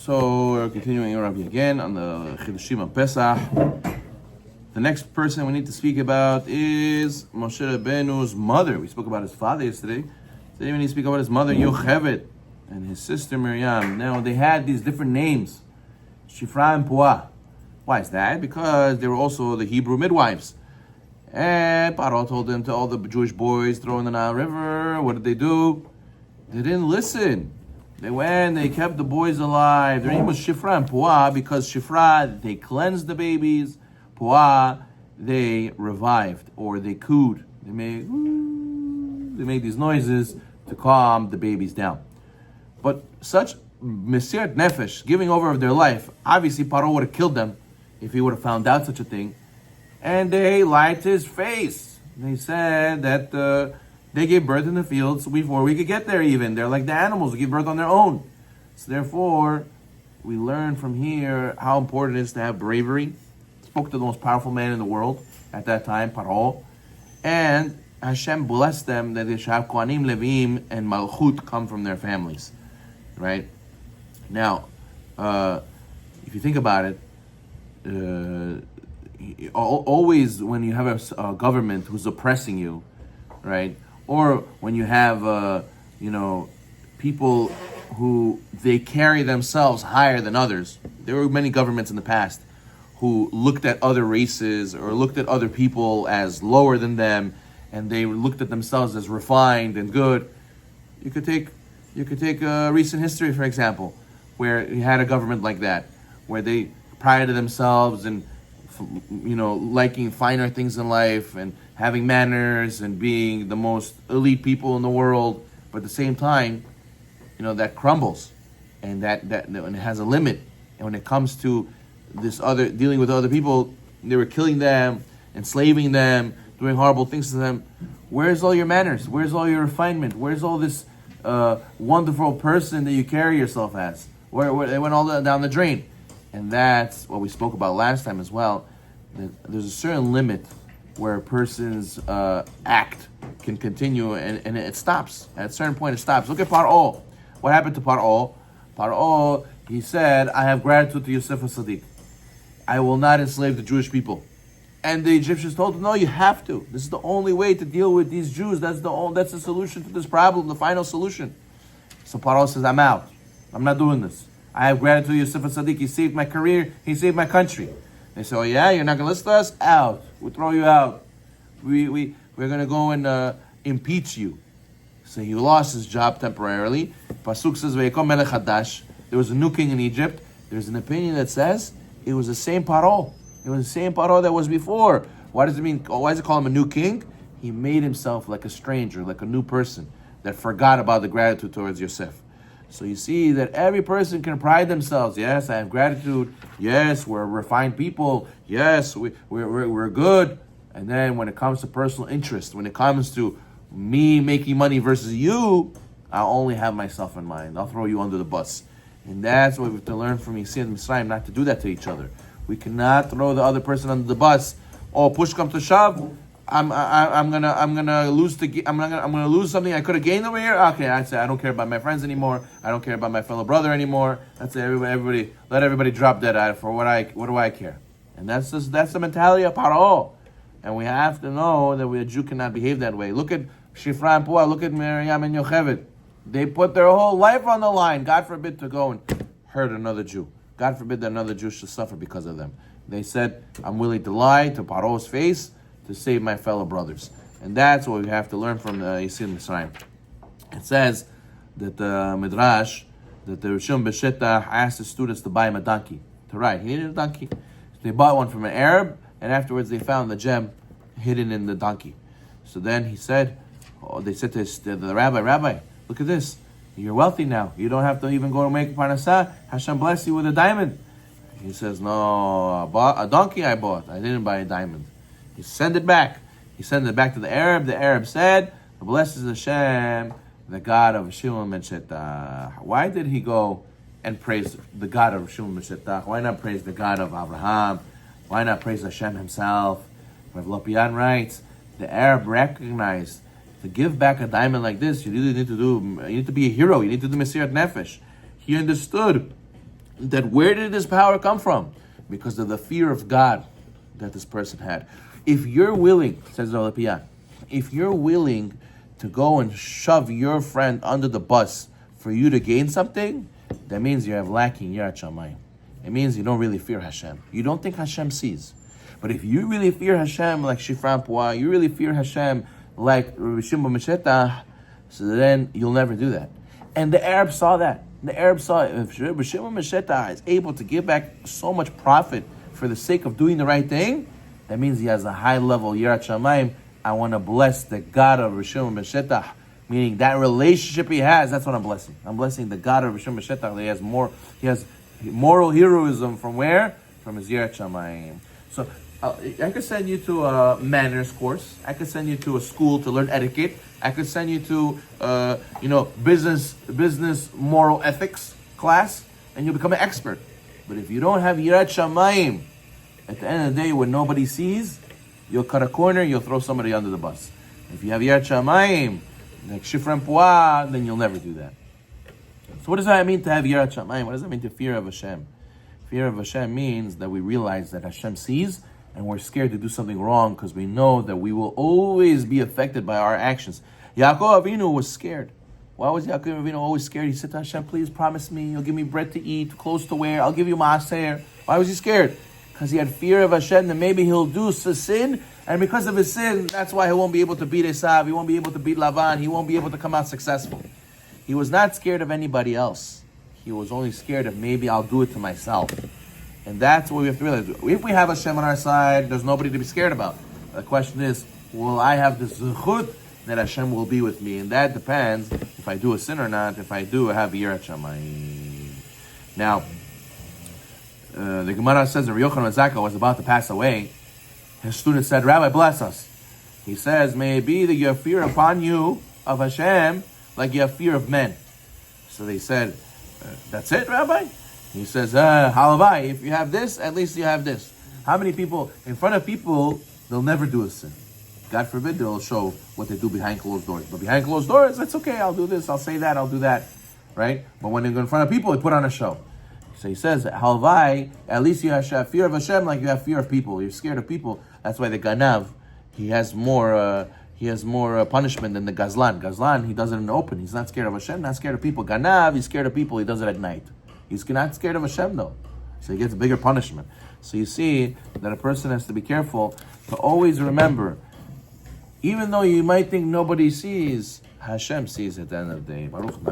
So we're continuing Rabbi Yagen on the Chidushim of Pesach. The next person we need to speak about is Moshe Rabbeinu's mother. We spoke about his father yesterday. Today we need to speak about his mother Yocheved and his sister Miriam. Now they had these different names, Shifra and Puah. Why is that? Because they were also the Hebrew midwives. And Paro told them to all the Jewish boys throw in the Nile River. What did they do? They didn't listen. They went, they kept the boys alive. Their name was Shifra and Puah because Shifra, they cleansed the babies. Puah, they revived or they cooed. They made these noises to calm the babies down. But such Mesirat Nefesh, giving over of their life, obviously Paro would have killed them if he would have found out such a thing. And they lied to his face. They said that they gave birth in the fields before we could get there even. They're like the animals who give birth on their own. So therefore, we learn from here how important it is to have bravery. Spoke to the most powerful man in the world at that time, Paro. And Hashem blessed them that they should have Kohanim, Levim, and Malchut come from their families. Right? Now, if you think about it, always when you have a government who's oppressing you, right? Or when you have, people who they carry themselves higher than others. There were many governments in the past who looked at other races or looked at other people as lower than them, and they looked at themselves as refined and good. You could take recent history, for example, where you had a government like that, where they prided themselves and liking finer things in life and having manners and being the most elite people in the world, but at the same time, that crumbles, and that and it has a limit. And when it comes to dealing with other people, they were killing them, enslaving them, doing horrible things to them. Where's all your manners? Where's all your refinement? Where's all this wonderful person that you carry yourself as? Where they went all down the drain. And that's what we spoke about last time as well. There's a certain limit where a person's act can continue and it stops. At a certain point it stops. Look at Paro. What happened to Paro? Paro, he said, I have gratitude to Yosef HaSadiq. I will not enslave the Jewish people. And the Egyptians told him, no, you have to. This is the only way to deal with these Jews. That's the solution to this problem, the final solution. So Paro says, I'm out. I'm not doing this. I have gratitude to Yosef HaSadiq. He saved my career. He saved my country. They say, oh yeah, you're not going to listen to us? Out. We'll throw you out. We're going to go and impeach you. So he lost his job temporarily. Pasuk says, Vayikom melech hadash. There was a new king in Egypt. There's an opinion that says it was the same Paro. It was the same Paro that was before. Why does it mean? Why does it call him a new king? He made himself like a stranger, like a new person that forgot about the gratitude towards Yosef. So you see that every person can pride themselves. Yes, I have gratitude. Yes, we're refined people. Yes, we're good. And then when it comes to personal interest, when it comes to me making money versus you, I'll only have myself in mind. I'll throw you under the bus. And that's what we have to learn from Yisrael and Mitzrayim, not to do that to each other. We cannot throw the other person under the bus. Oh, push come to shove. I'm gonna lose I'm gonna lose something I could have gained over here. Okay, I say I don't care about my friends anymore. I don't care about my fellow brother anymore. That's everybody. Let everybody drop dead. For what do I care? And that's the mentality of Paro. And we have to know that a Jew cannot behave that way. Look at Shifra and Puah. Look at Miriam and Yocheved. They put their whole life on the line. God forbid to go and hurt another Jew. God forbid that another Jew should suffer because of them. They said, I'm willing to lie to Paro's face to save my fellow brothers. And that's what we have to learn from Yisrael Mitzrayim. It says that the Midrash, that the Rishon B'Shetach asked the students to buy him a donkey, to ride. He needed a donkey. So they bought one from an Arab, and afterwards they found the gem hidden in the donkey. So then they said to the Rabbi, look at this. You're wealthy now. You don't have to even go to make parnasah. Hashem bless you with a diamond. He says, no, a donkey I bought. I didn't buy a diamond. He sent it back. He sent it back to the Arab. The Arab said, blesses Hashem, the God of Shimon and Shetach. Why did he go and praise the God of Shimon and Shetach? Why not praise the God of Abraham? Why not praise Hashem himself? Rav Lopian writes, the Arab recognized to give back a diamond like this, you need to be a hero. You need to do Mesirat Nefesh. He understood that where did this power come from? Because of the fear of God that this person had. If you're willing, says the Olapiyah, if you're willing to go and shove your friend under the bus for you to gain something, that means you have lacking Yirat Shamayim. It means you don't really fear Hashem. You don't think Hashem sees. But if you really fear Hashem like Shifran Pua, you really fear Hashem like Rabbi Shimon Meshetah, so then you'll never do that. And the Arabs saw that. The Arabs saw it. If Rabbi Shimon Meshetah is able to give back so much profit for the sake of doing the right thing, that means he has a high level Yirat Shamayim. I want to bless the God of Rabbi Shimon Meshetah, meaning that relationship he has. That's what I'm blessing. I'm blessing the God of Rabbi Shimon Meshetah. He has moral heroism from where? From his Yirat Shamayim. So I could send you to a manners course. I could send you to a school to learn etiquette. I could send you to business moral ethics class, and you'll become an expert. But if you don't have Yirat Shamayim, at the end of the day, when nobody sees, you'll cut a corner, you'll throw somebody under the bus. If you have Yirat Shamayim, like Shifran Pua, then you'll never do that. So what does that mean to have Yirat Shamayim? What does that mean to fear of Hashem? Fear of Hashem means that we realize that Hashem sees, and we're scared to do something wrong because we know that we will always be affected by our actions. Yaakov Avinu was scared. Why was Yaakov Avinu always scared? He said to Hashem, please promise me, you'll give me bread to eat, clothes to wear, I'll give you maaser. Why was he scared? Because he had fear of Hashem that maybe he'll do sin, and because of his sin, that's why he won't be able to beat Esav, he won't be able to beat Lavan, he won't be able to come out successful. He was not scared of anybody else. He was only scared of maybe I'll do it to myself. And that's what we have to realize. If we have Hashem on our side, there's nobody to be scared about. The question is, will I have the zechut that Hashem will be with me? And that depends if I do a sin or not. If I do, I have Yirat Shamayim. Now, the Gemara says that Rabbi Yochanan ben Zakkai was about to pass away. His student said, Rabbi, bless us. He says, may it be that you have fear upon you of Hashem like you have fear of men. So they said, that's it, Rabbi? He says, halavai, if you have this, at least you have this. How many people, in front of people, they'll never do a sin. God forbid they'll show what they do behind closed doors. But behind closed doors, it's okay, I'll do this, I'll say that, I'll do that. Right? But when they go in front of people, they put on a show. So he says, halavai, at least you have fear of Hashem like you have fear of people. You're scared of people. That's why the Ganav, he has more punishment than the Gazlan. Gazlan, he does it in the open. He's not scared of Hashem, not scared of people. Ganav, he's scared of people, he does it at night. He's not scared of Hashem though. So he gets a bigger punishment. So you see that a person has to be careful to always remember, even though you might think nobody sees, Hashem sees at the end of the day. Baruch